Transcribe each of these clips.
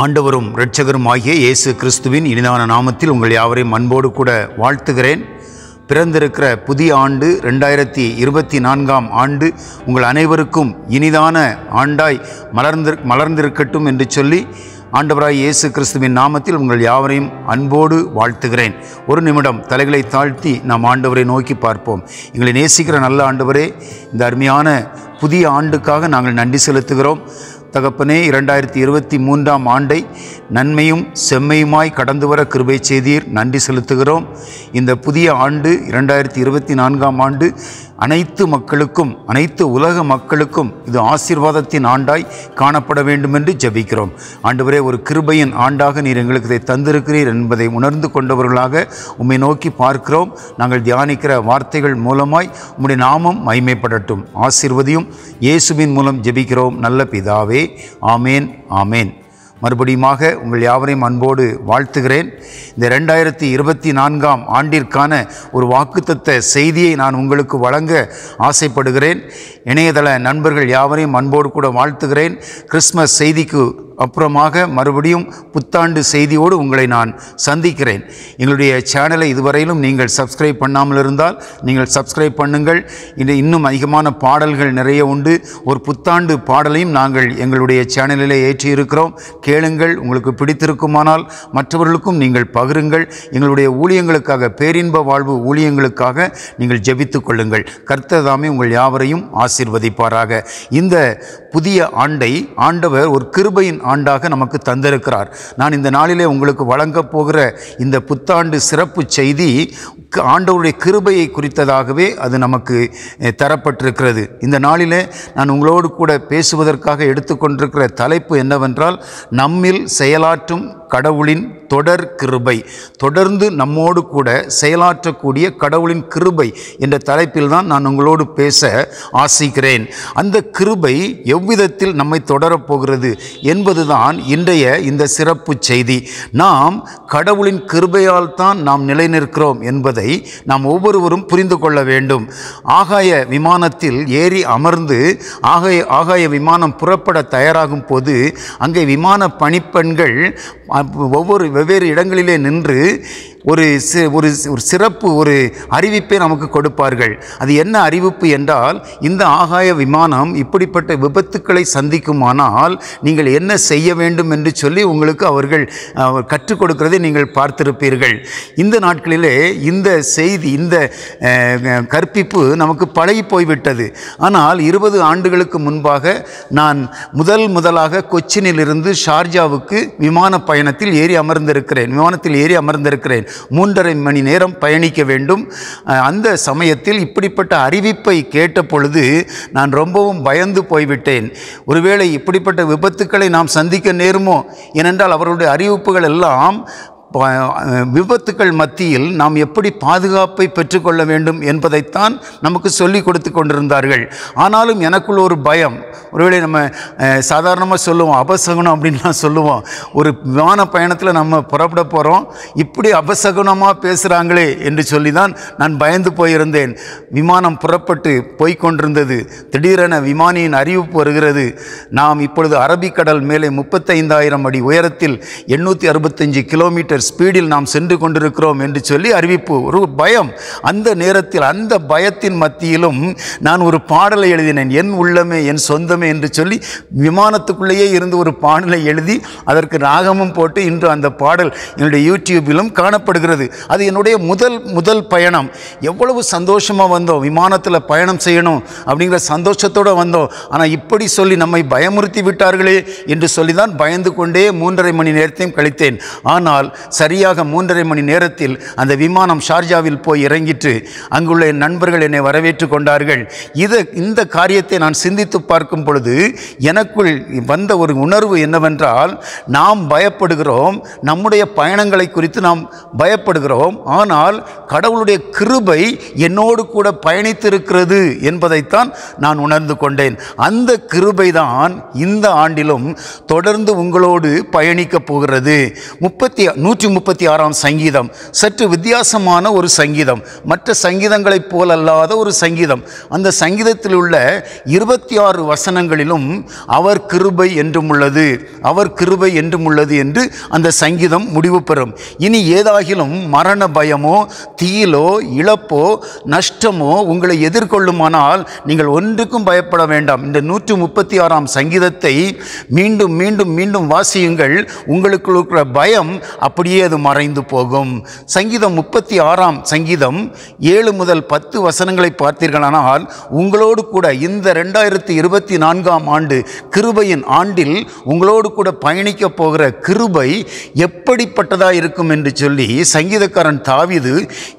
ஆண்டவரும் இரட்சகரும் ஆகிய இயேசு கிறிஸ்துவின் இனிதான நாமத்தில் உங்கள் யாவரையும் அன்போடு கூட வாழ்த்துகிறேன். பிறந்திருக்கிற புதிய ஆண்டு 2024ஆம் ஆண்டு உங்கள் அனைவருக்கும் இனிதான ஆண்டாய் மலர்ந்திருக்கட்டும் என்று சொல்லி ஆண்டவராய் இயேசு கிறிஸ்துவின் நாமத்தில் உங்கள் யாவரையும் அன்போடு வாழ்த்துகிறேன். ஒரு நிமிடம் தலைகளை தாழ்த்தி நாம் ஆண்டவரை நோக்கி பார்ப்போம். எங்களை நேசிக்கிற நல்ல ஆண்டவரே, இந்த அருமையான புதிய ஆண்டுக்காக நாங்கள் நன்றி செலுத்துகிறோம். தகப்பனே, 2023ஆம் ஆண்டை நன்மையும் செம்மையுமாய் கடந்து வர கிருபை செய்தீர், நன்றி செலுத்துகிறோம். இந்த புதிய ஆண்டு 2024ஆம் ஆண்டு அனைத்து மக்களுக்கும், அனைத்து உலக மக்களுக்கும் இது ஆசீர்வாதத்தின் ஆண்டாய் காணப்பட வேண்டும் என்று ஜெபிக்கிறோம். ஆண்டவரே, ஒரு கிருபையின் ஆண்டாக நீர் எங்களுக்கு இதை தந்திருக்கிறீர் என்பதை உணர்ந்து கொண்டவர்களாக உம்மை நோக்கி பார்க்கிறோம். நாங்கள் தியானிக்கிற வார்த்தைகள் மூலமாய் உம்முடைய நாமம் மகிமைப்படட்டும். ஆசீர்வதியும். இயேசுவின் மூலம் ஜெபிக்கிறோம் நல்ல பிதாவே, ஆமேன், ஆமேன். மறுபடியுமாக உங்கள் யாவரையும் அன்போடு வாழ்த்துகிறேன். இந்த 2024ஆம் ஆண்டிற்கான ஒரு வாக்குத்தத்த செய்தியை நான் உங்களுக்கு வழங்க ஆசைப்படுகிறேன். இணையதள நண்பர்கள் யாவரையும் அன்போடு கூட வாழ்த்துகிறேன். கிறிஸ்மஸ் செய்திக்கு அப்புறமாக மறுபடியும் புத்தாண்டு செய்தியோடு உங்களை நான் சந்திக்கிறேன். எங்களுடைய சேனலை இதுவரையிலும் நீங்கள் சப்ஸ்கிரைப் பண்ணாமல் இருந்தால் நீங்கள் சப்ஸ்கிரைப் பண்ணுங்கள். இன்னும் அதிகமான பாடல்கள் நிறைய உண்டு. ஒரு புத்தாண்டு பாடலையும் நாங்கள் எங்களுடைய சேனலில் ஏற்றியிருக்கிறோம். கேளுங்கள். உங்களுக்கு பிடித்திருக்குமானால் மற்றவர்களுக்கும் நீங்கள் பகிருங்கள். எங்களுடைய ஊழியங்களுக்காக, பேரின்ப வாழ்வு ஊழியங்களுக்காக நீங்கள் ஜெபித்துக் கொள்ளுங்கள். கர்த்தர் தாமே உங்கள் யாவரையும் ஆசீர்வதிப்பாராக. இந்த புதிய ஆண்டை ஆண்டவர் ஒரு கிருபையின் ஆண்டாக நமக்கு தந்திருக்கிறார். நான் இந்த நாளிலே உங்களுக்கு வழங்கப் போகிற இந்த புத்தாண்டு சிறப்பு செய்தி ஆண்டவருடைய கிருபையை குறித்ததாகவே அது நமக்கு தரப்பட்டிருக்கிறது. இந்த நாளிலே நான் உங்களோடு கூட பேசுவதற்காக எடுத்துக்கொண்டிருக்கிற தலைப்பு என்னவென்றால், நம்மில் செயலாற்றும் கடவுளின் தொடர் கிருபை. தொடர்ந்து நம்மோடு கூட செயலாற்றக்கூடிய கடவுளின் கிருபை என்ற தலைப்பில் தான் நான் உங்களோடு பேச ஆசிக்கிறேன். அந்த கிருபை எவ்விதத்தில் நம்மை தொடரப்போகிறது என்பதுதான் இன்றைய இந்த சிறப்பு செய்தி. நாம் கடவுளின் கிருபையால் தான் நாம் நிலைநிற்கிறோம் என்பதை நாம் ஒவ்வொருவரும் புரிந்து கொள்ள வேண்டும். ஆகாய விமானத்தில் ஏறி அமர்ந்து ஆகாய விமானம் புறப்பட தயாராகும் போது அங்கே விமான பணிப்பெண்கள் வெவ்வேறு இடங்களிலே நின்று ஒரு சிறப்பு அறிவிப்பை நமக்கு கொடுப்பார்கள். அது என்ன அறிவிப்பு என்றால், இந்த ஆகாய விமானம் இப்படிப்பட்ட விபத்துக்களை சந்திக்குமானால் நீங்கள் என்ன செய்ய வேண்டும் என்று சொல்லி உங்களுக்கு அவர்கள் கற்றுக் கொடுக்கிறதை நீங்கள் பார்த்திருப்பீர்கள். இந்த நாட்களிலே இந்த செய்தி, இந்த கற்பிப்பு நமக்கு பழகி போய்விட்டது. ஆனால் 20 ஆண்டுகளுக்கு முன்பாக நான் முதலாக கொச்சினிலிருந்து ஷார்ஜாவுக்கு விமானத்தில் ஏறி அமர்ந்திருக்கிறேன். 3.5 மணி நேரம் பயணிக்க வேண்டும். அந்த சமயத்தில் இப்படிப்பட்ட அறிவிப்பை கேட்ட பொழுது நான் ரொம்பவும் பயந்து போய்விட்டேன். ஒருவேளை இப்படிப்பட்ட விபத்துக்களை நாம் சந்திக்க நேருமோ? ஏனென்றால் அவர்களுடைய அறிவிப்புகள் எல்லாம் விபத்துக்கள் மத்தியில் நாம் எப்படி பாதுகாப்பை பெற்றுக்கொள்ள வேண்டும் என்பதைத்தான் நமக்கு சொல்லிக் கொடுத்து கொண்டிருந்தார்கள். ஆனாலும் எனக்குள்ள ஒரு பயம். ஒருவேளை நம்ம சாதாரணமாக சொல்லுவோம், அபசகுனம் அப்படின்லாம் சொல்லுவோம். ஒரு விமான பயணத்தில் நம்ம புறப்பட போகிறோம், இப்படி அபசகுனமாக பேசுகிறாங்களே என்று சொல்லி தான் நான் பயந்து போயிருந்தேன். விமானம் புறப்பட்டு போய்கொண்டிருந்தது. திடீரென விமானியின் அறிவிப்பு வருகிறது, நாம் இப்பொழுது அரபிக்கடல் மேலே 35,000 அடி உயரத்தில் 865 கிலோமீட்டர் ஸ்பீடில் நாம் சென்று கொண்டிருக்கிறோம் என்று சொல்லி அறிவிப்பு. ஒரு பயம். அந்த நேரத்தில், அந்த பயத்தின் மத்தியிலும் நான் ஒரு பாடலை எழுதினேன். என் உள்ளமே என் சொந்தமே என்று சொல்லி விமானத்துக்குள்ளேயே இருந்து ஒரு பாடலை எழுதி அதற்கு ராகமும் போட்டு இன்று அந்த பாடல் என்னுடைய யூடியூபிலும் காணப்படுகிறது. அது என்னுடைய முதல் பயணம். எவ்வளவு சந்தோஷமாக வந்தோம். விமானத்தில் பயணம் செய்யணும் அப்படிங்கிற சந்தோஷத்தோடு வந்தோம். ஆனால் இப்படி சொல்லி நம்மை பயமுறுத்தி விட்டார்களே என்று சொல்லி தான் பயந்து கொண்டே 3.5 மணி நேரத்தையும் கழித்தேன். ஆனால் சரியாக 3.5 மணி நேரத்தில் அந்த விமானம் ஷார்ஜாவில் போய் இறங்கிட்டு அங்குள்ள என் நண்பர்கள் என்னை வரவேற்று கொண்டார்கள். இந்த காரியத்தை நான் சிந்தித்து பார்க்கும் பொழுது எனக்குள் வந்த ஒரு உணர்வு என்னவென்றால், நாம் பயப்படுகிறோம், நம்முடைய பயணங்களை குறித்து நாம் பயப்படுகிறோம். ஆனால் கடவுளுடைய கிருபை என்னோடு கூட பயணித்திருக்கிறது என்பதைத்தான் நான் உணர்ந்து கொண்டேன். அந்த கிருபை தான் இந்த ஆண்டிலும் தொடர்ந்து உங்களோடு பயணிக்கப் போகிறது. 136ஆம் சங்கீதம் சற்று வித்தியாசமான ஒரு சங்கீதம், மற்ற சங்கீதங்களைப் போலல்லாத ஒரு சங்கீதம். அந்த சங்கீதத்தில் உள்ள 26 வசனங்களிலும் அவர் கிருபை என்றும் உள்ளது, அவர் கிருபை என்றும் உள்ளது என்று அந்த சங்கீதம் முடிவு பெறும். இனி ஏதாகிலும் மரண பயமோ தீயிலோ இழப்போ நஷ்டமோ உங்களை எதிர்கொள்ளுமானால் நீங்கள் ஒன்றுக்கும் பயப்பட வேண்டாம். இந்த 136ஆம் சங்கீதத்தை மீண்டும் மீண்டும் மீண்டும் வாசியுங்கள். உங்களுக்கு இருக்கிற பயம் அப்படியே அது மறைந்து போகும். சங்கீதம் 36ஆம் சங்கீதம் 7 முதல் 10 வசனங்களை பார்த்தீர்களானால் உங்களோடு கூட இந்த 2024ஆம் ஆண்டு கிருபையின் ஆண்டில் உங்களோடு கூட பயணிக்க போகிற கிருபை எப்படிப்பட்டதாக இருக்கும் என்று சொல்லி சங்கீதக்காரன் தாவீது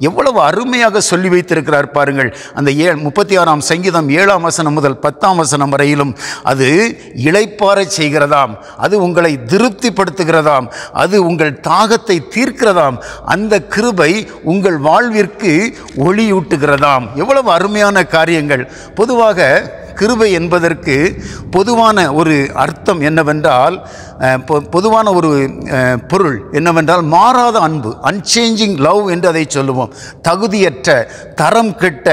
எவ்வளவு அருமையாக சொல்லி வைத்திருக்கிறார் பாருங்கள். அந்த 36ஆம் சங்கீதம் 7ஆம் வசனம் முதல் 10ஆம் வசனம் வரையிலும் அது இளைப்பாறச் செய்கிறதாம், அது உங்களை திருப்திப்படுத்துகிறதாம், அது உங்கள் தாகத்தை தீர்க்கிறதாம், அந்த கிருபை உங்கள் வாழ்விற்கு ஒளியூட்டுகிறதாம். எவ்வளவு அருமையான காரியங்கள். பொதுவாக கிருபை என்பதற்கு பொதுவான ஒரு அர்த்தம் என்னவென்றால், பொதுவான ஒரு பொருள் என்னவென்றால் மாறாத அன்பு, அன்சேஞ்சிங் லவ் என்று அதை சொல்லுவோம். தகுதியற்ற, தரம் கெட்ட,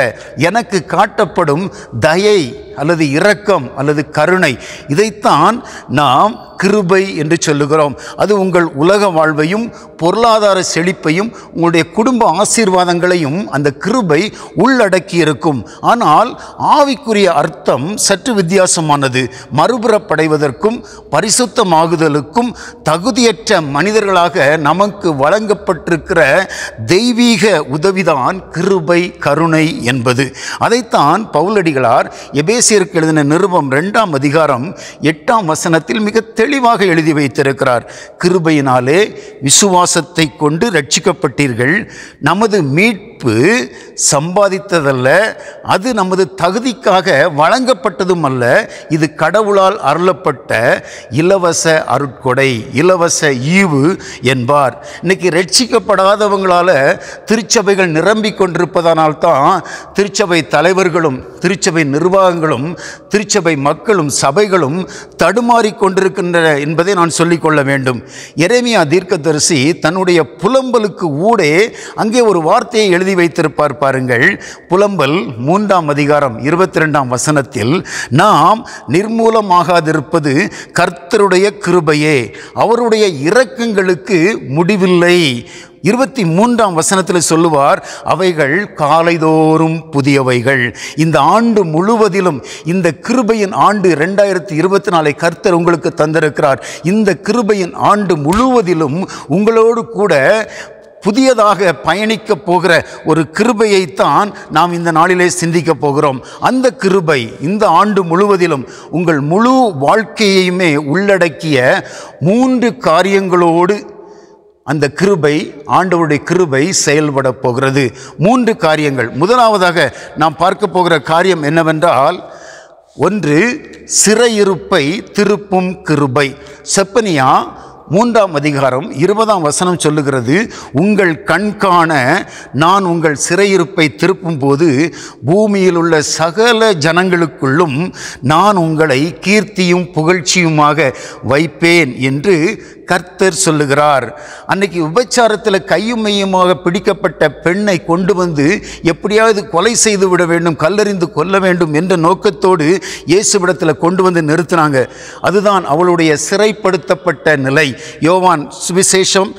எனக்கு காட்டப்படும் தயை அல்லது இரக்கம் அல்லது கருணை, இதைத்தான் நாம் கிருபை என்று சொல்லுகிறோம். அது உங்கள் உலக வாழ்வையும் பொருளாதார செழிப்பையும் உங்களுடைய குடும்ப ஆசீர்வாதங்களையும் அந்த கிருபை உள்ளடக்கி இருக்கும். ஆனால் ஆவிக்குரிய அர்த்தம் சற்று வித்தியாசமானது. மறுபுறப்படைவதற்கும் பரிசுத்தமாகுதலுக்கும் தகுதியற்ற மனிதர்களாக நமக்கு வழங்கப்பட்டிருக்கிற தெய்வீக உதவிதான் கிருபை, கருணை என்பது. அதைத்தான் பவுலடிகளார் எபேசியருக்கு எழுதின நிருபம் 2ஆம் அதிகாரம் 8ஆம் வசனத்தில் மிக தெளிவாக எழுதி வைத்திருக்கிறார். கிருபையினாலே விசுவாசத்தை கொண்டு ரட்சிக்கப்பட்டீர்கள், நமது மீட்பு சம்பாதித்ததல்ல, அது நமது தகுதிக்காக வழங்கப்பட்டதும் அல்ல, இது கடவுளால் அருளப்பட்ட இலவச அருட்கொடை, இலவச ஈவு என்பார். இன்னைக்கு ரட்சிக்கப்படாதவங்களால திருச்சபைகள் நிரம்பிக் கொண்டிருப்பதனால்தான் திருச்சபை தலைவர்களும் திருச்சபை நிர்வாகங்களும் திருச்சபை மக்களும் சபைகளும் தடுமாறி கொண்டிருக்கின்ற என்பதை நான் சொல்லிக்கொள்ள வேண்டும். எரேமியா தீர்க்கதரிசி தன்னுடைய புலம்பலுக்கு ஊடே அங்கே ஒரு வார்த்தையை எழுதி வைத்திருப்பார் பாருங்கள். புலம்பல் 3ஆம் அதிகாரம் 22ஆம் வசனத்தில், நாம் நிர்மூலமாகாதிருப்பது கர்த்தருடைய கிருபையே, அவருடைய இரக்கங்களுக்கு முடிவில்லை. 23ஆம் வசனத்தில் சொல்லுவார், அவைகள் காலைதோறும் புதியவைகள். இந்த ஆண்டு முழுவதிலும் இந்த கிருபையின் ஆண்டு 2024 கர்த்தர் உங்களுக்கு தந்திருக்கிறார். இந்த கிருபையின் ஆண்டு முழுவதிலும் உங்களோடு கூட புதியதாக பயணிக்க போகிற ஒரு கிருபையைத்தான் நாம் இந்த நாளிலே சிந்திக்க போகிறோம். அந்த கிருபை இந்த ஆண்டு முழுவதிலும் உங்கள் முழு வாழ்க்கையுமே உள்ளடக்கிய 3 காரியங்களோடு அந்த கிருபை, ஆண்டவருடைய கிருபை செயல்பட போகிறது. 3 காரியங்கள். முதலாவதாக நாம் பார்க்க போகிற காரியம் என்னவென்றால், 1 சிறையிருப்பை திருப்பும் கிருபை. செப்பனியா 3ஆம் அதிகாரம் 20ஆம் வசனம் சொல்லுகிறது, உங்கள் கண்காண நான் உங்கள் சிறையிருப்பை திருப்பும் போது பூமியில் உள்ள சகல ஜனங்களுக்குள்ளும் நான் உங்களை கீர்த்தியும் புகழ்ச்சியுமாக வைப்பேன் என்று கர்த்தர் சொல்லுகிறார். அன்னைக்கு விபச்சாரத்தில் கையும் மையுமாக பிடிக்கப்பட்ட பெண்ணை கொண்டு வந்து எப்படியாவது கொலை செய்து விட வேண்டும், கல்லெறிந்து கொல்ல வேண்டும் என்ற நோக்கத்தோடு இயேசுவிடத்தில் கொண்டு வந்து நிறுத்தினாங்க. அதுதான் அவளுடைய சிறைப்படுத்தப்பட்ட நிலை. யோவான் சுவிசேஷம்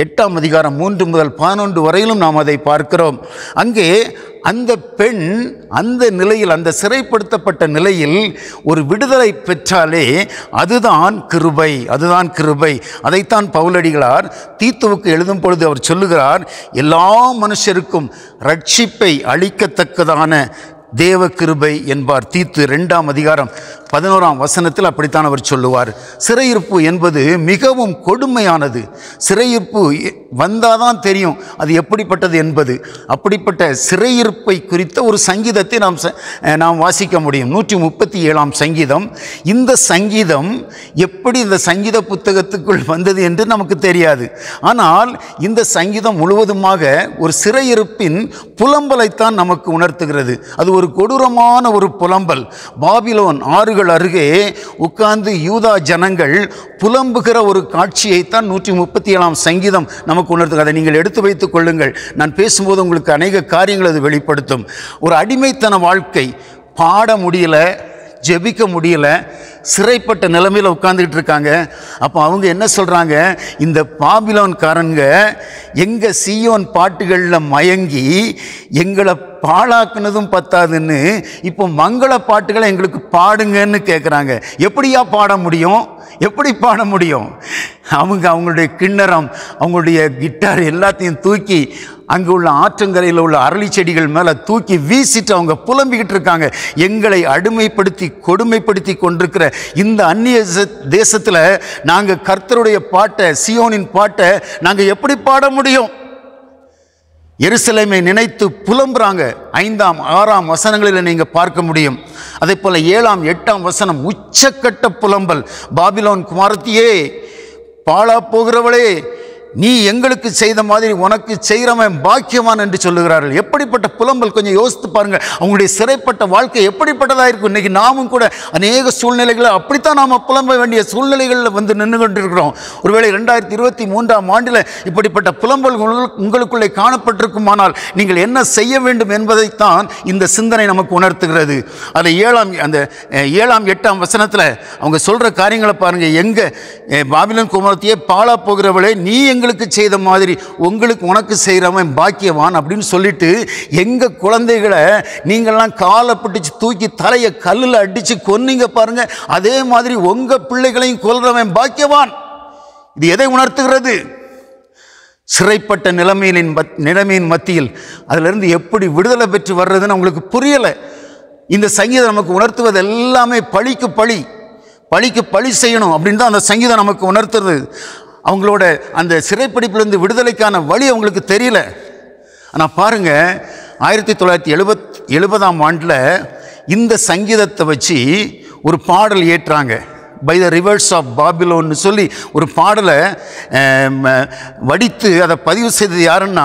8ஆம் அதிகாரம் 3 முதல் 11 வரையிலும் நாம் அதை பார்க்கிறோம். அங்கே அந்த பெண் அந்த நிலையில், அந்த சிறைப்படுத்தப்பட்ட நிலையில் ஒரு விடுதலை பெற்றாலே அதுதான் கிருபை, அதுதான் கிருபை. அதைத்தான் பவுலடிகளார் தீத்துவுக்கு எழுதும் பொழுது அவர் சொல்லுகிறார், எல்லா மனுஷருக்கும் ரட்சிப்பை அளிக்கத்தக்கதான தேவ கிருபை என்பார். தீத்து 2ஆம் அதிகாரம் 11ஆம் வசனத்தில் அப்படித்தான் அவர் சொல்லுவார். சிறையிருப்பு என்பது மிகவும் கொடுமையானது. சிறையிருப்பு வந்தாதான் தெரியும் அது எப்படிப்பட்டது என்பது. அப்படிப்பட்ட சிறையிருப்பை குறித்த ஒரு சங்கீதத்தை நாம் வாசிக்க முடியும். 137ஆம் சங்கீதம். இந்த சங்கீதம் எப்படி இந்த சங்கீத புத்தகத்துக்குள் வந்தது என்று நமக்கு தெரியாது. ஆனால் இந்த சங்கீதம் முழுவதுமாக ஒரு சிறையிருப்பின் புலம்பலைத்தான் நமக்கு உணர்த்துகிறது. அது ஒரு கொடூரமான ஒரு புலம்பல். பாபிலோன் ஆறுகள் வாள்கள் அருகே உட்கார்ந்து யூதா ஜனங்கள் புலம்புகிற ஒரு காட்சியைத்தான் 137ஆம் சங்கீதம் நமக்கு உணர்த்துகிறது. அதை நீங்கள் எடுத்து வைத்துக் கொள்ளுங்கள். நான் பேசும்போது உங்களுக்கு அநேக காரியங்கள் அது வெளிப்படுத்தும். ஒரு அடிமைத்தன வாழ்க்கை, பாட முடியல, ஜெபிக்க முடியல, சிறைப்பட்ட நிலைமையில் உட்கார்ந்துக்கிட்டு இருக்காங்க. அப்போ அவங்க என்ன சொல்கிறாங்க, இந்த பாபிலோன்காரங்க எங்கள் சீயோன் பாட்டுகளில் மயங்கி எங்களை பாழாக்குனதும் பத்தாதுன்னு இப்போ மங்கள பாட்டுகளை எங்களுக்கு பாடுங்கன்னு கேட்குறாங்க. எப்படியா பாட முடியும்? எப்படி பாட முடியும்? அவங்களுடைய கிண்ணறம், அவங்களுடைய கிட்டார் எல்லாத்தையும் தூக்கி அங்கே உள்ள ஆற்றங்கரையில் உள்ள அரளி செடிகள் மேலே தூக்கி வீசிட்டு அவங்க புலம்பிக்கிட்டு இருக்காங்க. எங்களை அடிமைப்படுத்தி கொடுமைப்படுத்தி கொண்டிருக்கிற இந்த அந்நிய தேசத்தில் நாங்கள் கர்த்தருடைய பாட்டை, சீயோனின் பாட்டை நாங்கள் எப்படி பாட முடியும்? எருசலேமை நினைத்து புலம்புறாங்க. 5ஆம் 6ஆம் வசனங்களில் நீங்கள் பார்க்க முடியும். அதே போல் 7ஆம் 8ஆம் வசனம் உச்சக்கட்ட புலம்பல். பாபிலோன் குமாரத்தியே, பாழா போகிறவளே, நீ எங்களுக்கு செய்த மாதிரி உனக்கு செய்கிறவன் பாக்கியவான் என்று சொல்லுகிறார்கள். எப்படிப்பட்ட புலம்பல்! கொஞ்சம் யோசித்து பாருங்கள். அவங்களுடைய சிறைப்பட்ட வாழ்க்கை எப்படிப்பட்டதாக இருக்கும். இன்றைக்கி நாமும் கூட அநேக சூழ்நிலைகளில் அப்படித்தான் நாம் புலம்ப வேண்டிய சூழ்நிலைகளில் வந்து நின்று கொண்டிருக்கிறோம். ஒருவேளை 2023ஆம் ஆண்டில் இப்படிப்பட்ட புலம்பல் உங்களுக்குள்ளே காணப்பட்டிருக்குமானால் நீங்கள் என்ன செய்ய வேண்டும் என்பதைத்தான் இந்த சிந்தனை நமக்கு உணர்த்துகிறது. அதை 7ஆம் 8ஆம் வசனத்தில் அவங்க சொல்கிற காரியங்களை பாருங்கள். எங்கே பாபிலோன் குமாரத்தியே, பாழா போகிறவளே, நீ எங்களுக்கு செய்த மாதிரி உனக்கு செய்கிறவன் பாக்கியவான் அப்படின்னு சொல்லிட்டு எங்கள் குழந்தைகளை நீங்கள்லாம் காலை பிடிச்சு தூக்கி தலையை கல்லில் அடித்து கொன்னீங்க பாருங்க, அதே மாதிரி உங்கள் பிள்ளைகளையும் கொல்றவன் பாக்கியவான். இது எதை உணர்த்துகிறது? சிறைப்பட்ட நிலைமையின் மத்தியில் அதிலிருந்து எப்படி விடுதலை பெற்று வர்றதுன்னு அவங்களுக்கு புரியலை. இந்த சங்கீதம் நமக்கு உணர்த்துவது எல்லாமே பழிக்கு பழி செய்யணும் அப்படின்னு தான் அந்த சங்கீதம் நமக்கு உணர்த்துறது. அவங்களோட அந்த சிறைப்பிடிப்பிலிருந்து விடுதலைக்கான வழி அவங்களுக்கு தெரியல. ஆனால் பாருங்கள், 1970ஆம் ஆண்டில் இந்த சங்கீதத்தை வச்சு ஒரு பாடல் ஏற்றாங்க. பை த ரிவர்ஸ் ஆஃப் பாபிலோன்னு சொல்லி ஒரு பாடலை வடித்து அதை பதிவு செய்தது யாருன்னா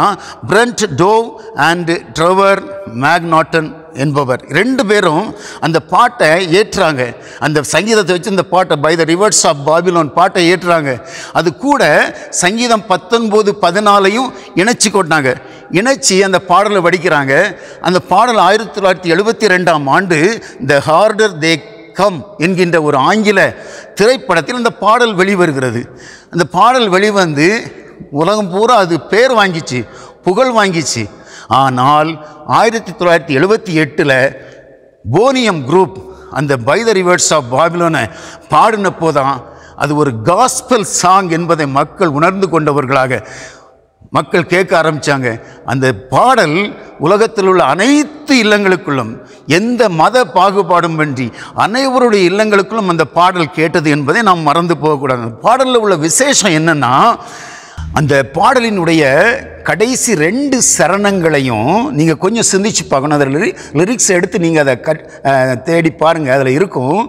பிரண்ட் டோவ் அண்ட் ட்ரெவர் மேக்நாட்டன் என்பவர். 2 பேரும் அந்த பாட்டை ஏற்றுறாங்க. அந்த சங்கீதத்தை வச்சு இந்த பாட்டை, by the rivers of Babylon பாட்டை ஏற்றுறாங்க. அது கூட சங்கீதம் 19-14 இணைச்சி கொண்டாங்க. இணைச்சி அந்த பாடலை வடிக்கிறாங்க. அந்த பாடல் 1972ஆம் ஆண்டு த ஹார்டர் தே கம் என்கின்ற ஒரு ஆங்கில திரைப்படத்தில் அந்த பாடல் வெளிவருகிறது. அந்த பாடல் வெளிவந்து உலகம் பூரா அது பேர் வாங்கிச்சு, புகழ் வாங்கிச்சு. ஆனால் 1978 போனியம் குரூப் அந்த பை த ரிவர்ஸ் ஆஃப் பாபிலோனை பாடினப்போ தான் அது ஒரு காஸ்பல் சாங் என்பதை மக்கள் உணர்ந்து கொண்டவர்களாக மக்கள் கேட்க ஆரம்பித்தாங்க. அந்த பாடல் உலகத்தில் உள்ள அனைத்து இல்லங்களுக்குள்ளும் எந்த மத பாகுபாடும் இன்றி அனைவருடைய இல்லங்களுக்குள்ளும் அந்த பாடல் கேட்டது என்பதை நாம் மறந்து போகக்கூடாது. பாடலில் உள்ள விசேஷம் என்னென்னா, அந்த பாடலினுடைய கடைசி 2 சரணங்களையும் நீங்கள் கொஞ்சம் சிந்திச்சு பார்க்கணும். அதில் லிரிக்ஸ் எடுத்து நீங்கள் அதை தேடி பாருங்கள், அதில் இருக்கும்.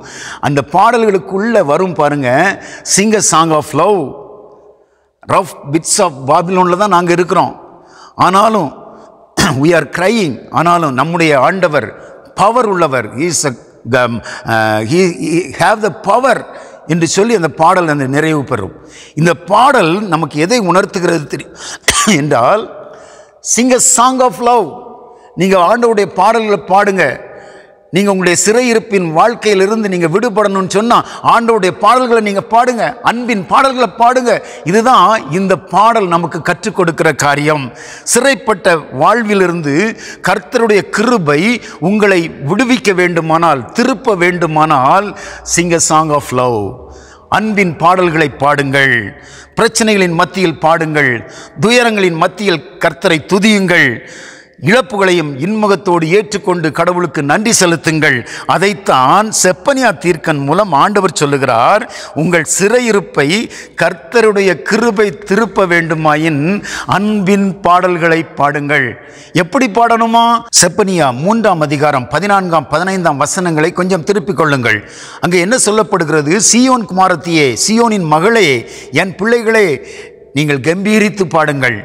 அந்த பாடல்களுக்குள்ளே வரும் பாருங்கள், sing a song of love, rough bits of பாபிலோனில் தான் நாங்கள் இருக்கிறோம். ஆனாலும் we are crying. ஆனாலும் நம்முடைய ஆண்டவர் பவர் உள்ளவர், he have the power என்று சொல்லி அந்த பாடல் அந்த நிறைவு பெறும். இந்த பாடல் நமக்கு எதை உணர்த்துகிறது தெரியும் என்றால், sing a song of love. நீங்கள் ஆண்டவருடைய பாடல்களை பாடுங்க. நீங்கள் உங்களுடைய சிறையிருப்பின் வாழ்க்கையிலிருந்து நீங்கள் விடுபடணும்னு சொன்னால் ஆண்டவருடைய பாடல்களை நீங்கள் பாடுங்க, அன்பின் பாடல்களை பாடுங்க. இதுதான் இந்த பாடல் நமக்கு கற்றுக் கொடுக்கிற காரியம். சிறைப்பட்ட வாழ்விலிருந்து கர்த்தருடைய கிருபை உங்களை விடுவிக்க வேண்டுமானால், திருப்ப வேண்டுமானால், sing a song of love. அன்பின் பாடல்களை பாடுங்கள். பிரச்சனைகளின் மத்தியில் பாடுங்கள். துயரங்களின் மத்தியில் கர்த்தரை துதியுங்கள். இழப்புகளையும் இன்முகத்தோடு ஏற்றுக்கொண்டு கடவுளுக்கு நன்றி செலுத்துங்கள். அதைத்தான் செப்பனியா தீர்க்கன் மூலம் ஆண்டவர் சொல்லுகிறார். உங்கள் சிறையிருப்பை கர்த்தருடைய கிருபை திருப்ப வேண்டுமாயின் அன்பின் பாடல்களை பாடுங்கள். எப்படி பாடணுமா? செப்பனியா 3ஆம் அதிகாரம் 14, 15 வசனங்களை கொஞ்சம் திருப்பிக் கொள்ளுங்கள். அங்கே என்ன சொல்லப்படுகிறது? சீயோன் குமாரத்தியே, சீயோனின் மகளே, என் பிள்ளைகளே, நீங்கள் கம்பீரித்து பாடுங்கள்.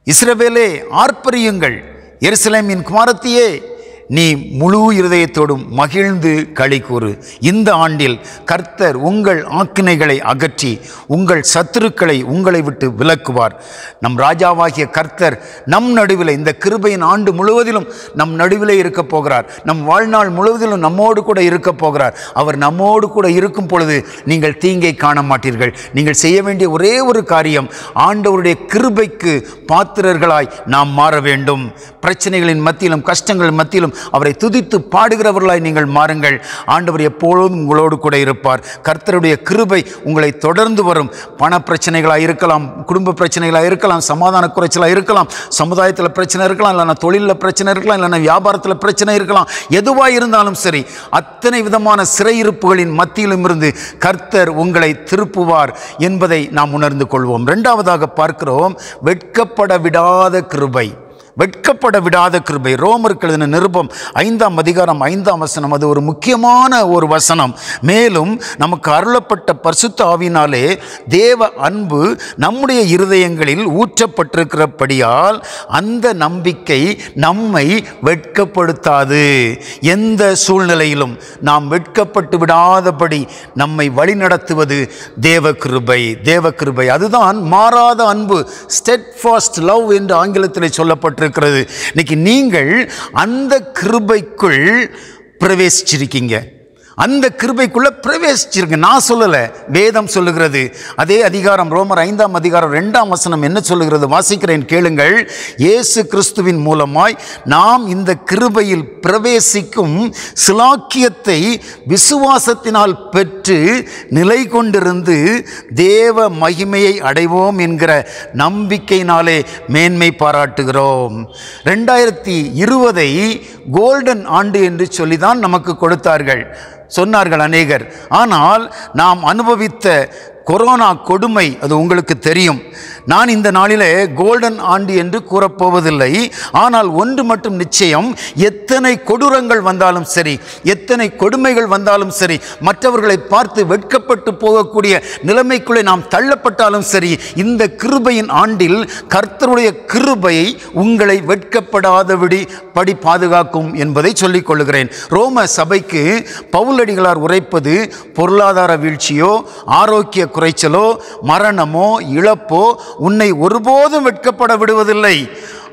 இஸ்ரவேலே ஆர்ப்பரியுங்கள். எருசலேமின் குமாரத்தியே, நீ முழு இருதயத்தோடும் மகிழ்ந்து களி கூறு. இந்த ஆண்டில் கர்த்தர் உங்கள் ஆக்கினைகளை அகற்றி உங்கள் சத்துருக்களை உங்களை விட்டு விலக்குவார். நம் ராஜாவாகிய கர்த்தர் நம் நடுவில் இந்த கிருபையின் ஆண்டு முழுவதிலும் நம் நடுவிலே இருக்க போகிறார். நம் வாழ்நாள் முழுவதிலும் நம்மோடு கூட இருக்க போகிறார். அவர் நம்மோடு கூட இருக்கும் பொழுது நீங்கள் தீங்கை காண மாட்டீர்கள். நீங்கள் செய்ய வேண்டிய ஒரே ஒரு காரியம், ஆண்டவருடைய கிருபைக்கு பாத்திரர்களாய் நாம் மாற வேண்டும். பிரச்சனைகளின் மத்தியிலும் கஷ்டங்களின் மத்தியிலும் அவரை துதித்து பாடுகிறவர்களாய் நீங்கள் மாறுங்கள். ஆண்டவர் எப்பொழுதும் உங்களோடு கூட இருப்பார். கர்த்தருடைய கிருபை உங்களை தொடர்ந்து வரும். பண பிரச்சனைகளாக இருக்கலாம், குடும்ப பிரச்சனைகளாக இருக்கலாம், சமாதான குறைச்சலாக இருக்கலாம், சமுதாயத்தில் பிரச்சனை இருக்கலாம், இல்லைன்னா தொழிலில் பிரச்சனை இருக்கலாம், இல்லைன்னா வியாபாரத்தில் பிரச்சனை இருக்கலாம். எதுவாக இருந்தாலும் சரி, அத்தனை விதமான சிறையிருப்புகளின் மத்தியிலும் இருந்து கர்த்தர் உங்களை திருப்புவார் என்பதை நாம் உணர்ந்து கொள்வோம். இரண்டாவதாக பார்க்கிறோம், வெட்கப்பட விடாத கிருபை. வெட்கப்பட விடாத கிருபை. ரோமருக்கு எழுதின நிருபம் 5ஆம் அதிகாரம் 5ஆம் வசனம், அது ஒரு முக்கியமான ஒரு வசனம். மேலும் நமக்கு அருளப்பட்ட பரிசுத்த ஆவியினாலே தேவ அன்பு நம்முடைய இருதயங்களில் ஊற்றப்பட்டிருக்கிறபடியால் அந்த நம்பிக்கை நம்மை வெட்கப்படுத்தாது. எந்த சூழ்நிலையிலும் நாம் வெட்கப்பட்டு விடாதபடி நம்மை வழிநடத்துவது தேவ கிருபை. தேவ கிருபை அதுதான் மாறாத அன்பு, ஸ்டெட்ஃபாஸ்ட் லவ் என்று ஆங்கிலத்தில் சொல்லப்பட்டு இருக்கிறது. இன்னைக்கு நீங்கள் அந்த கிருபைக்குள் பிரவேசிச்சிருக்கீங்க. அந்த கிருபைக்குள்ள பிரவேசிச்சிருங்க. நான் சொல்லல, வேதம் சொல்லுகிறது. அதே அதிகாரம் ரோமர் 5ஆம் அதிகாரம் 2ஆம் வசனம் என்ன சொல்லுகிறது? வாசிக்கிறேன், கேளுங்கள். இயேசு கிறிஸ்துவின் மூலமாய் நாம் இந்த கிருபையில் பிரவேசிக்கும் சிலாக்கியத்தை விசுவாசத்தினால் பெற்று நிலை கொண்டிருந்து தேவ மகிமையை அடைவோம் என்கிற நம்பிக்கையினாலே மேன்மை பாராட்டுகிறோம். 2020 கோல்டன் ஆண்டு என்று சொல்லிதான் நமக்கு கொடுத்தார்கள், சொன்னார்கள் அநேகர். ஆனால் நாம் அனுபவித்த கொரோனா கொடுமை அது உங்களுக்கு தெரியும். நான் இந்த நாளிலே கோல்டன் ஆண்டு என்று கூறப்போவதில்லை. ஆனால் ஒன்று மட்டும் நிச்சயம், எத்தனை கொடூரங்கள் வந்தாலும் சரி, எத்தனை கொடுமைகள் வந்தாலும் சரி, மற்றவர்களை பார்த்து வெட்கப்பட்டு போகக்கூடிய நிலைமைக்குள்ளே நாம் தள்ளப்பட்டாலும் சரி, இந்த கிருபையின் ஆண்டில் கர்த்தருடைய கிருபையை உங்களை வெட்கப்படாதபடி பாதுகாக்கும் என்பதை சொல்லிக் கொள்கிறேன். ரோம சபைக்கு பவுலடிகளார் உரைப்பது பொருளாதார வீழ்ச்சியோ, ஆரோக்கிய குறைச்சலோ, மரணமோ, இழப்போ உன்னை ஒருபோதும் வெட்கப்பட விடுவதில்லை.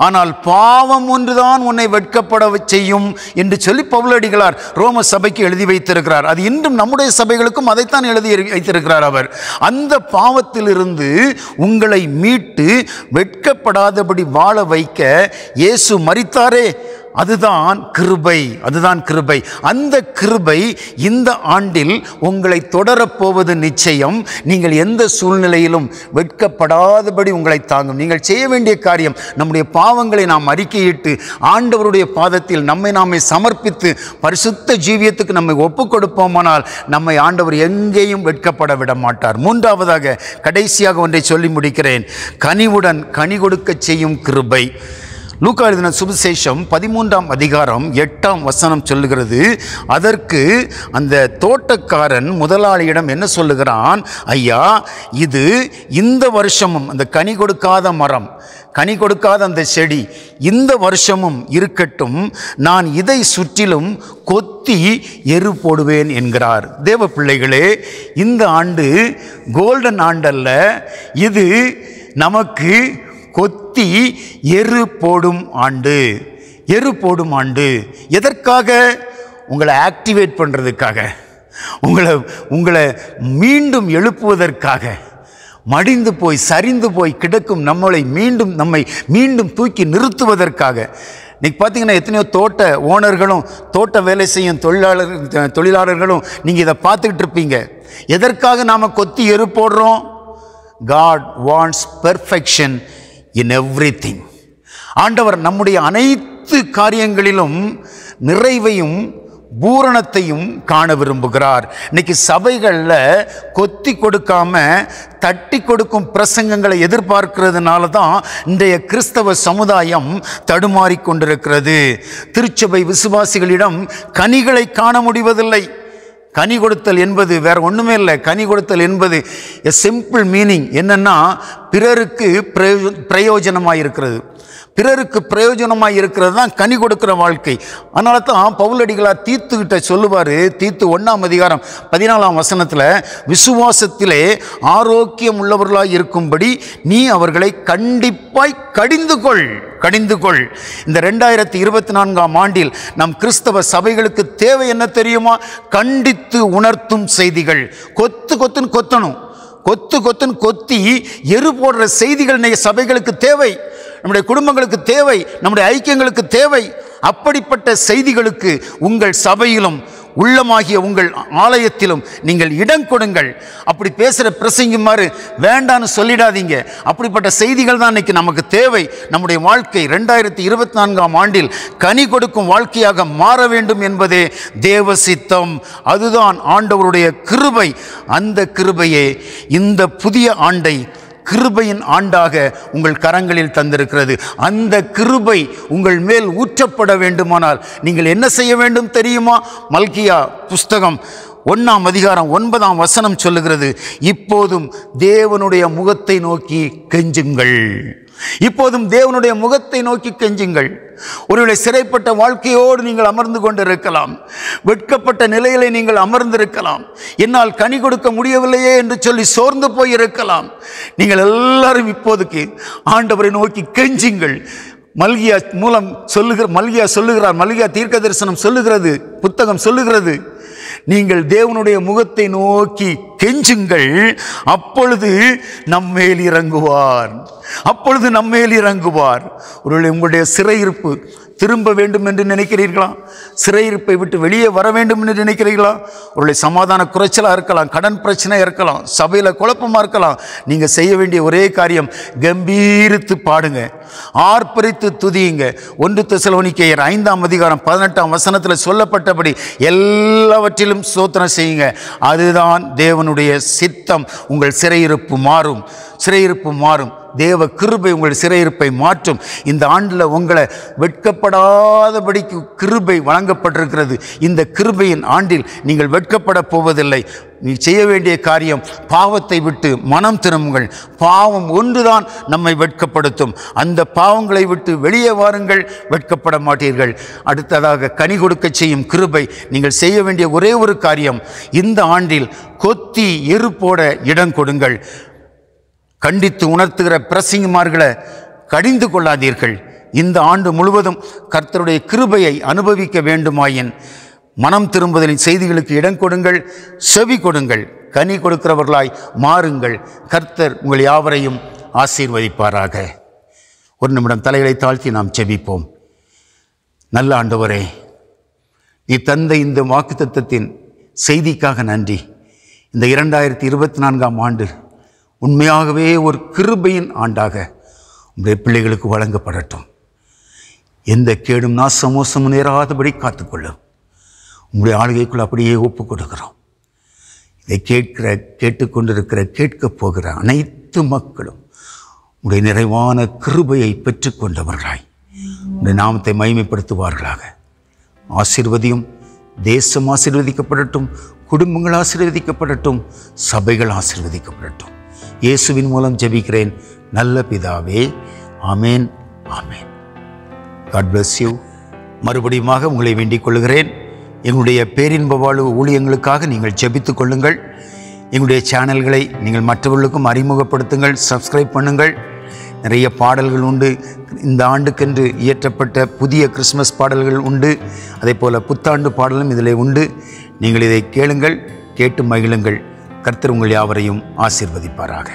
ஆனால் பாவம் ஒன்றுதான் உன்னை வெட்கப்பட செய்யும் என்று சொல்லி பவுலடிகளார் ரோம சபைக்கு எழுதி வைத்திருக்கிறார். அது இன்றும் நம்முடைய சபைகளுக்கும் அதைத்தான் எழுதி வைத்திருக்கிறார் அவர். அந்த பாவத்திலிருந்து உங்களை மீட்டு வெட்கப்படாதபடி வாழ வைக்க இயேசு மரித்தாரே, அதுதான் கிருபை. அதுதான் கிருபை. அந்த கிருபை இந்த ஆண்டில் உங்களை தொடரப்போவது நிச்சயம். நீங்கள் எந்த சூழ்நிலையிலும் வெட்கப்படாதபடி உங்களை தாங்கும். நீங்கள் செய்ய வேண்டிய காரியம், நம்முடைய பாவங்களை நாம் அறிக்கையிட்டு ஆண்டவருடைய பாதத்தில் நம்மை நாமே சமர்ப்பித்து பரிசுத்த ஜீவியத்துக்கு நம்மை ஒப்புக் கொடுப்போமானால் நம்மை ஆண்டவர் எங்கேயும் வெட்கப்பட விட மாட்டார். மூன்றாவதாக, கடைசியாக ஒன்றை சொல்லி முடிக்கிறேன். கனிவுடன் கனி கொடுக்க செய்யும் கிருபை. லூக்கா எழுதின சுவிசேஷம் 13ஆம் அதிகாரம் 8ஆம் வசனம் சொல்லுகிறது. அதற்கு அந்த தோட்டக்காரன் முதலாளியிடம் என்ன சொல்லுகிறான்? ஐயா, இது இந்த வருஷமும் அந்த கனி கொடுக்காத மரம், கனி கொடுக்காத அந்த செடி இந்த வருஷமும் இருக்கட்டும், நான் இதை சுற்றிலும் கொத்தி எரு போடுவேன் என்கிறார். தேவ பிள்ளைகளே, இந்த ஆண்டு கோல்டன் ஆண்டல்ல, இது நமக்கு கொத்தி எரு போடும் ஆண்டு. எரு போடும் ஆண்டு. எதற்காக? உங்களை ஆக்டிவேட் பண்ணுறதுக்காக, உங்களை மீண்டும் எழுப்புவதற்காக. மடிந்து போய் சரிந்து போய் கிடக்கும் நம்மை மீண்டும் தூக்கி நிறுத்துவதற்காக. இன்றைக்கி பார்த்தீங்கன்னா எத்தனையோ தோட்ட ஓனர்களும் தோட்ட வேலை செய்யும் தொழிலாளர்களும் நீங்கள் இதை பார்த்துக்கிட்டு இருப்பீங்க. எதற்காக நாம் கொத்தி எரு போடுறோம்? God wants perfection in everything. ஆண்டவர் நம்முடைய அனைத்து காரியங்களிலும் நிறைவையும் பூரணத்தையும் காண விரும்புகிறார். இன்னைக்கு சபைகளில் கொத்தி கொடுக்காம தட்டி கொடுக்கும் பிரசங்கங்களை எதிர்பார்க்கிறதுனால தான் இன்றைய கிறிஸ்தவ சமுதாயம் தடுமாறி கொண்டிருக்கிறது. திருச்சபை விசுவாசிகளிடம் கனிகளை காண முடிவதில்லை. கனி கொடுத்தல் என்பது வேற ஒன்றுமே இல்லை. கனி கொடுத்தல் என்பது எ சிம்பிள் மீனிங் என்னன்னா, பிறருக்கு பிரயோஜனமாக இருக்கிறது, பிறருக்கு பிரயோஜனமாக இருக்கிறது தான் கனி கொடுக்கிற வாழ்க்கை. அதனால தான் பவுலடிகளார் தீத்துக்கிட்ட சொல்லுவார். தீத்து 1ஆம் அதிகாரம் 14ஆம் வசனத்தில், விசுவாசத்திலே ஆரோக்கியம் உள்ளவர்களாக இருக்கும்படி நீ அவர்களை கண்டிப்பாய் கடிந்து கொள். இந்த 2024ஆம் ஆண்டில் நம் கிறிஸ்தவ சபைகளுக்கு தேவை என்ன தெரியுமா? கண்டித்து உணர்த்தும் செய்திகள். கொத்துன்னு கொத்தி எரு போடுற செய்திகள் சபைகளுக்கு தேவை, நம்முடைய குடும்பங்களுக்கு தேவை, நம்முடைய ஐக்கியங்களுக்கு தேவை. அப்படிப்பட்ட செய்திகளுக்கு உங்கள் சபையிலும் உள்ளமாகிய உங்கள் ஆலயத்திலும் நீங்கள் இடம் கொடுங்கள். அப்படி பேசுகிற பிரசங்கிமாறு வேண்டான்னு சொல்லிடாதீங்க. அப்படிப்பட்ட செய்திகள் தான் இன்னைக்கு நமக்கு தேவை. நம்முடைய வாழ்க்கை 2024ஆம் ஆண்டில் கனி கொடுக்கும் வாழ்க்கையாக மாற வேண்டும் என்பதே தேவ சித்தம். அதுதான் ஆண்டவருடைய கிருபை. அந்த கிருபையே இந்த புதிய ஆண்டை கிருபையின் ஆண்டாக உங்கள் கரங்களில் தந்திருக்கிறது. அந்த கிருபை உங்கள் மேல் ஊற்றப்பட வேண்டுமானால் நீங்கள் என்ன செய்ய வேண்டும் தெரியுமா? மல்கியா புஸ்தகம் 1ஆம் அதிகாரம் 9ஆம் வசனம் சொல்லுகிறது, இப்போதும் தேவனுடைய முகத்தை நோக்கி கெஞ்சுங்கள். இப்போதும் தேவனுடைய முகத்தை நோக்கி கெஞ்சுங்கள். ஒருவேளை சிறைப்பட்ட வாழ்க்கையோடு நீங்கள் அமர்ந்து கொண்டிருக்கலாம், வெட்கப்பட்ட நிலையிலே நீங்கள் அமர்ந்திருக்கலாம், என்னால் கனி கொடுக்க முடியவில்லையே என்று சொல்லி சோர்ந்து போயிருக்கலாம். நீங்கள் எல்லாரும் இப்போதைக்கு ஆண்டவரை நோக்கி கெஞ்சுங்கள். மல்கியா சொல்லுகிறார், மல்கியா தீர்க்க தரிசனம் சொல்லுகிறது, புத்தகம் சொல்லுகிறது, நீங்கள் தேவனுடைய முகத்தை நோக்கி கெஞ்சுங்கள், அப்பொழுது நம்மேல் இறங்குவார். ஒருவேளை உங்களுடைய சிறையிருப்பு திரும்ப வேண்டும் என்று நினைக்கிறீர்களா? சிறையிருப்பை விட்டு வெளியே வர வேண்டும் என்று நினைக்கிறீர்களா? ஒருவேளை சமாதான குறைச்சலாக இருக்கலாம், கடன் பிரச்சனை இருக்கலாம், சபையில் குழப்பமாக இருக்கலாம். நீங்கள் செய்ய வேண்டிய ஒரே காரியம், கம்பீரித்து பாடுங்க, ஆர்ப்பரித்து துதியுங்க. 1 தெசலோனிக்கேயர் 5ஆம் அதிகாரம் 18ஆம் வசனத்தில் சொல்லப்பட்டபடி எல்லாவற்றிலும் ஸ்தோத்திரம் செய்யுங்க. அதுதான் தேவனுடைய சித்தம். உங்கள் சிறையிருப்பு மாறும். தேவ கிருபை உங்கள் சிறையிருப்பை மாற்றும். இந்த ஆண்டில் உங்களை வெட்கப்படாதபடிக்கு கிருபை வழங்கப்பட்டிருக்கிறது. இந்த கிருபையின் ஆண்டில் நீங்கள் வெட்கப்பட போவதில்லை. நீ செய்ய வேண்டிய காரியம், பாவத்தை விட்டு மனம் திரும்புங்கள். பாவம் ஒன்றுதான் நம்மை வெட்கப்படுத்தும். அந்த பாவங்களை விட்டு வெளியே வாருங்கள், வெட்கப்பட மாட்டீர்கள். அடுத்ததாக கனி கொடுக்க செய்யும் கிருபை. நீங்கள் செய்ய வேண்டிய ஒரே ஒரு காரியம், இந்த ஆண்டில் கொத்தி எரு போட இடம் கொடுங்கள். கண்டித்து உணர்த்துகிற பிரசங்கிமார்களை கடிந்து கொள்ளாதீர்கள். இந்த ஆண்டு முழுவதும் கர்த்தருடைய கிருபையை அனுபவிக்க வேண்டுமாயின் மனம் திரும்புதலின் செய்திகளுக்கு இடம் கொடுங்கள், செவி கொடுங்கள், கனி கொடுக்கிறவர்களாய் மாறுங்கள். கர்த்தர் உங்கள் யாவரையும் ஆசீர்வதிப்பாராக. ஒரு நிமிடம் தலைகளை தாழ்த்தி நாம் செபிப்போம். நல்ல ஆண்டவரே, நீ தந்த இந்த வாக்குத்தத்தத்தின் செய்திக்காக நன்றி. இந்த 2024ஆம் ஆண்டு உண்மையாகவே ஒரு கிருபையின் ஆண்டாக உங்களுடைய பிள்ளைகளுக்கு வழங்கப்படட்டும். எந்த கேடும் நாசமோசமும் நேராதபடி காத்துக்கொள்ளும். உங்களுடைய ஆளுகைக்குள் அப்படியே ஒப்பு கொடுக்கிறோம். இதை கேட்டுக்கொண்டிருக்கிற கேட்கப் போகிற அனைத்து மக்களும் உங்களுடைய நிறைவான கிருபையை பெற்றுக்கொண்டவர்களாய் உங்களுடைய நாமத்தை மகிமைப்படுத்துவார்களாக. ஆசீர்வதியும். தேசம் ஆசீர்வதிக்கப்படட்டும், குடும்பங்கள் ஆசீர்வதிக்கப்படட்டும், சபைகள் ஆசீர்வதிக்கப்படட்டும். இயேசுவின் மூலம் ஜெபிக்கிறேன் நல்ல பிதாவே. ஆமேன், ஆமேன். God bless you. மறுபடியுமாக உங்களை வேண்டிக் கொள்கிறேன். எங்களுடைய பேரின்ப வாழ்வு ஊழியங்களுக்காக நீங்கள் ஜெபித்துக் கொள்ளுங்கள். எங்களுடைய சேனல்களை நீங்கள் மற்றவர்களுக்கும் அறிமுகப்படுத்துங்கள், சப்ஸ்கிரைப் பண்ணுங்கள். நிறைய பாடல்கள் உண்டு. இந்த ஆண்டுக்கென்று இயற்றப்பட்ட புதிய கிறிஸ்மஸ் பாடல்கள் உண்டு. அதே போல் புத்தாண்டு பாடலும் இதில் உண்டு. நீங்கள் இதை கேளுங்கள், கேட்டு மகிழுங்கள். கர்த்தர் உங்கள் யாவரையும் ஆசீர்வதிப்பாராக.